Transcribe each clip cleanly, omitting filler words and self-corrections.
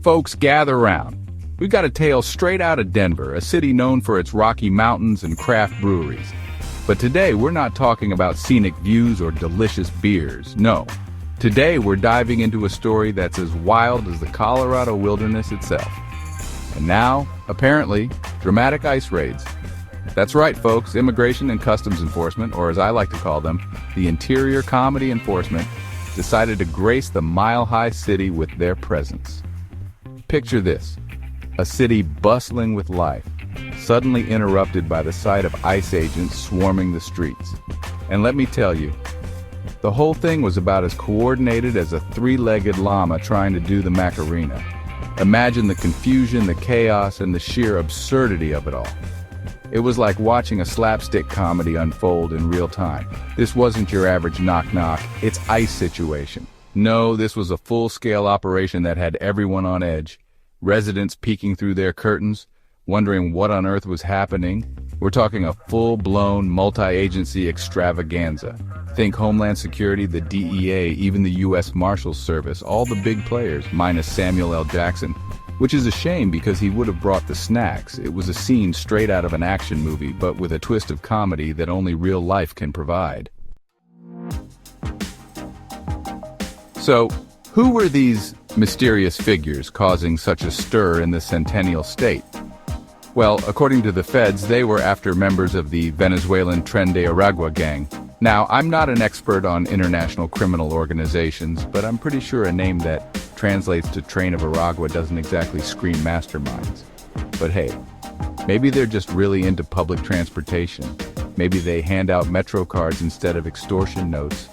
Folks, gather round. We've got a tale straight out of Denver, a city known for its rocky mountains and craft breweries. But today, we're not talking about scenic views or delicious beers, no. Today, we're diving into a story that's as wild as the Colorado wilderness itself. And now, apparently, dramatic ICE raids. That's right, folks, Immigration and Customs Enforcement, or as I like to call them, the Interior Comedy Enforcement, decided to grace the mile-high city with their presence. Picture this, a city bustling with life, suddenly interrupted by the sight of ICE agents swarming the streets. And let me tell you, the whole thing was about as coordinated as a three-legged llama trying to do the Macarena. Imagine the confusion, the chaos, and the sheer absurdity of it all. It was like watching a slapstick comedy unfold in real time. This wasn't your average knock-knock, it's ICE situation. No, this was a full-scale operation that had everyone on edge. Residents peeking through their curtains, wondering what on earth was happening. We're talking a full-blown, multi-agency extravaganza. Think Homeland Security, the DEA, even the U.S. Marshals Service, all the big players, minus Samuel L. Jackson. Which is a shame because he would have brought the snacks. It was a scene straight out of an action movie, but with a twist of comedy that only real life can provide. So, who were these mysterious figures causing such a stir in the Centennial State? Well, according to the feds, they were after members of the Venezuelan Tren de Aragua gang. Now, I'm not an expert on international criminal organizations, but I'm pretty sure a name that translates to Train of Aragua doesn't exactly scream masterminds. But hey, maybe they're just really into public transportation. Maybe they hand out Metro cards instead of extortion notes.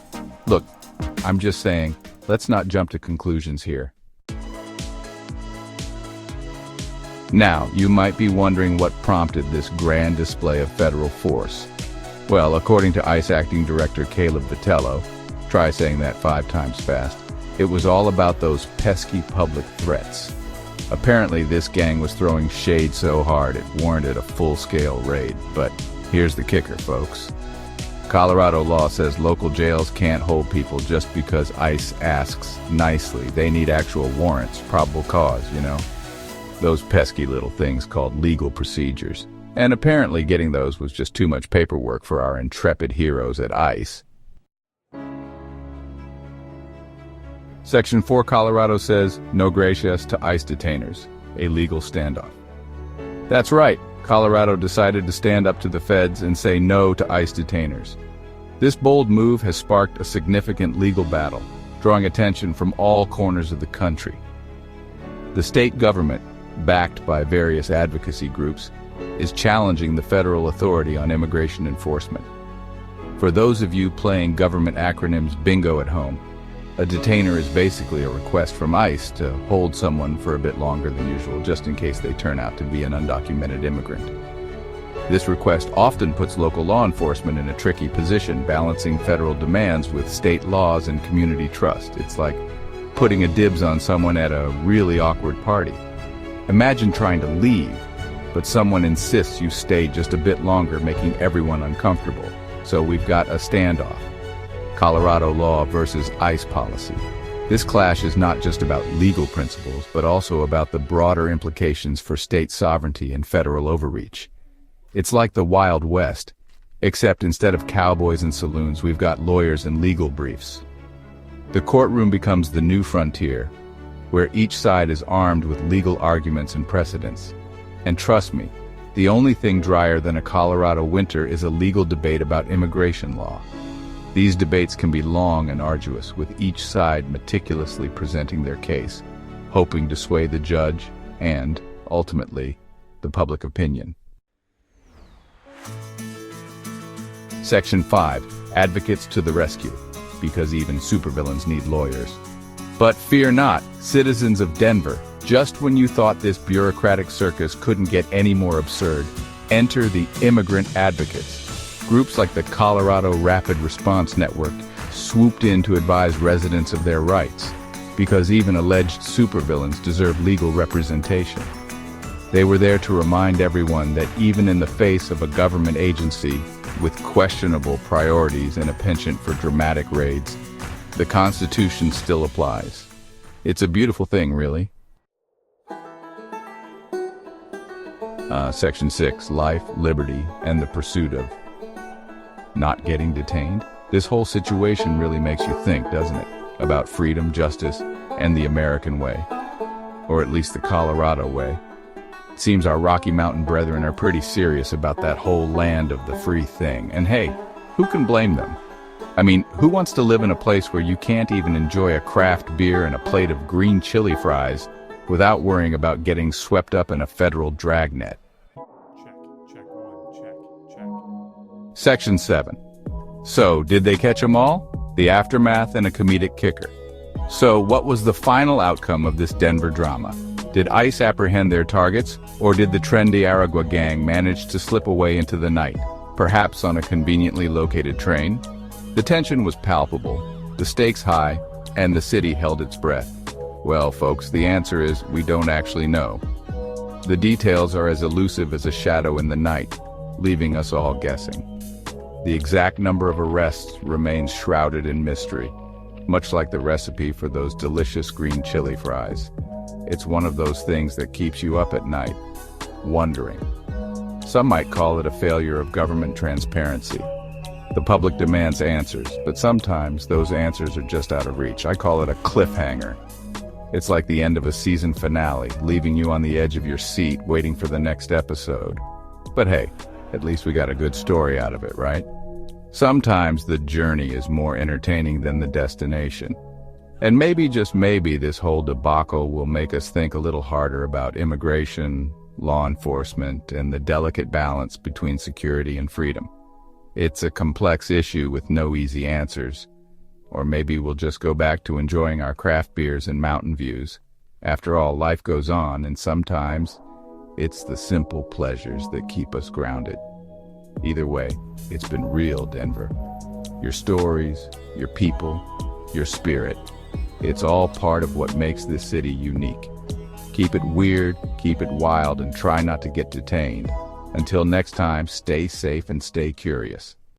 Look, I'm just saying, let's not jump to conclusions here. Now, you might be wondering what prompted this grand display of federal force. Well, according to ICE Acting Director Caleb Vitello, try saying that 5 times fast, it was all about those pesky public threats. Apparently, this gang was throwing shade so hard it warranted a full-scale raid. But here's the kicker, folks. Colorado law says local jails can't hold people just because ICE asks nicely. They need actual warrants, probable cause, you know? Those pesky little things called legal procedures. And apparently getting those was just too much paperwork for our intrepid heroes at ICE. Section 4 Colorado says, no gracias to ICE detainers, a legal standoff. That's right, Colorado decided to stand up to the feds and say no to ICE detainers. This bold move has sparked a significant legal battle, drawing attention from all corners of the country. The state government, backed by various advocacy groups, is challenging the federal authority on immigration enforcement. For those of you playing government acronyms bingo at home, a detainer is basically a request from ICE to hold someone for a bit longer than usual, just in case they turn out to be an undocumented immigrant. This request often puts local law enforcement in a tricky position, balancing federal demands with state laws and community trust. It's like putting a dibs on someone at a really awkward party. Imagine trying to leave, but someone insists you stay just a bit longer, making everyone uncomfortable. So we've got a standoff. Colorado law versus ICE policy. This clash is not just about legal principles, but also about the broader implications for state sovereignty and federal overreach. It's like the Wild West, except instead of cowboys and saloons, we've got lawyers and legal briefs. The courtroom becomes the new frontier, where each side is armed with legal arguments and precedents. And trust me, the only thing drier than a Colorado winter is a legal debate about immigration law. These debates can be long and arduous, with each side meticulously presenting their case, hoping to sway the judge and, ultimately, the public opinion. Section 5. Advocates to the rescue, because even supervillains need lawyers. But fear not, citizens of Denver. Just when you thought this bureaucratic circus couldn't get any more absurd, enter the immigrant advocates. Groups like the Colorado Rapid Response Network swooped in to advise residents of their rights, because even alleged supervillains deserve legal representation. They were there to remind everyone that even in the face of a government agency with questionable priorities and a penchant for dramatic raids, the Constitution still applies. It's a beautiful thing, really. Section 6, life, liberty, and the pursuit of not getting detained. This whole situation really makes you think, doesn't it? About freedom, justice, and the American way. Or at least the Colorado way. It seems our Rocky Mountain brethren are pretty serious about that whole land of the free thing. And hey, who can blame them? I mean, who wants to live in a place where you can't even enjoy a craft beer and a plate of green chili fries without worrying about getting swept up in a federal dragnet? Check. Section 7. So, did they catch 'em all? The aftermath and a comedic kicker. So, what was the final outcome of this Denver drama? Did ICE apprehend their targets, or did the trendy Aragua gang manage to slip away into the night, perhaps on a conveniently located train? The tension was palpable, the stakes high, and the city held its breath. Well, folks, the answer is we don't actually know. The details are as elusive as a shadow in the night, leaving us all guessing. The exact number of arrests remains shrouded in mystery, much like the recipe for those delicious green chili fries. It's one of those things that keeps you up at night, wondering. Some might call it a failure of government transparency. The public demands answers, but sometimes those answers are just out of reach. I call it a cliffhanger. It's like the end of a season finale, leaving you on the edge of your seat, waiting for the next episode. But hey, at least we got a good story out of it, right? Sometimes the journey is more entertaining than the destination. And maybe, just maybe, this whole debacle will make us think a little harder about immigration, law enforcement, and the delicate balance between security and freedom. It's a complex issue with no easy answers. Or maybe we'll just go back to enjoying our craft beers and mountain views. After all, life goes on, and sometimes it's the simple pleasures that keep us grounded. Either way, it's been real, Denver. Your stories, your people, your spirit. It's all part of what makes this city unique. Keep it weird, keep it wild, and try not to get detained. Until next time, stay safe and stay curious.